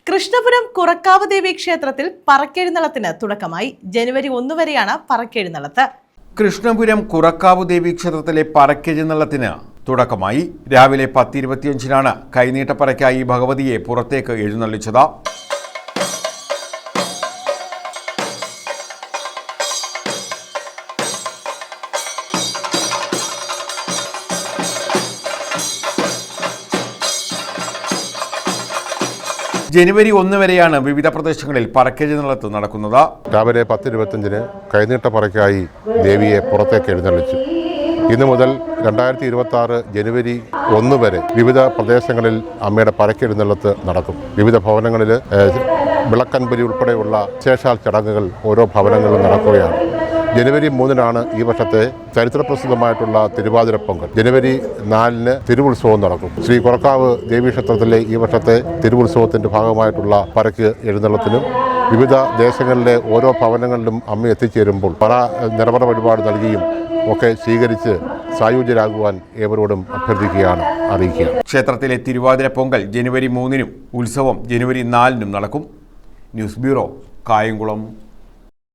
കൃഷ്ണപുരം കുറക്കാവ് ദേവി ക്ഷേത്രത്തിൽ പറക്കെഴുന്നള്ളത്തിന് തുടക്കമായി. ജനുവരി 1 വരെയാണ് പറക്കെഴുന്നള്ളത്ത്. കൃഷ്ണപുരം കുറക്കാവ് ദേവി ക്ഷേത്രത്തിലെ പറക്കെഴുന്നള്ളത്തിന് തുടക്കമായി. രാവിലെ 10:25 കൈനീട്ടപ്പറയ്ക്കായി ഭഗവതിയെ പുറത്തേക്ക് എഴുന്നള്ളിച്ചത്. ജനുവരി 1 വരെയാണ് വിവിധ പ്രദേശങ്ങളിൽ പറക്കെഴുന്നള്ളത്ത് നടക്കുന്നത്. രാവിലെ 10:25 കൈനീട്ടപ്പറയ്ക്കായി ദേവിയെ പുറത്തേക്ക് എഴുന്നള്ളിച്ചു. ഇന്നു മുതൽ 2026 ജനുവരി 1 വരെ വിവിധ പ്രദേശങ്ങളിൽ അമ്മയുടെ പറക്കെഴുന്നള്ളത്ത് നടക്കും. വിവിധ ഭവനങ്ങളിൽ വിളക്കൻബലി ഉൾപ്പെടെയുള്ള വിശേഷാൽ ചടങ്ങുകൾ ഓരോ ഭവനങ്ങളിലും നടക്കുകയാണ്. ജനുവരി 3 ഈ വർഷത്തെ ചരിത്രപ്രസിദ്ധമായിട്ടുള്ള തിരുവാതിര പൊങ്കൽ. ജനുവരി 4 തിരുവുത്സവം നടക്കും. ശ്രീ കുറക്കാവ് ദേവീക്ഷേത്രത്തിലെ ഈ വർഷത്തെ തിരുവുത്സവത്തിൻ്റെ ഭാഗമായിട്ടുള്ള പറക്ക് എഴുന്നള്ളത്തിനും വിവിധ ദേശങ്ങളിലെ ഓരോ ഭവനങ്ങളിലും അമ്മ എത്തിച്ചേരുമ്പോൾ പല നിറപറ വഴിപാട് നൽകിയും ഒക്കെ സ്വീകരിച്ച് സായുജ്യരാകുവാൻ ഏവരോടും അറിയിക്കുക. ക്ഷേത്രത്തിലെ തിരുവാതിര പൊങ്കൽ ജനുവരി 3 ഉത്സവം ജനുവരി 4 നടക്കും. News bureau, Kayamkulam.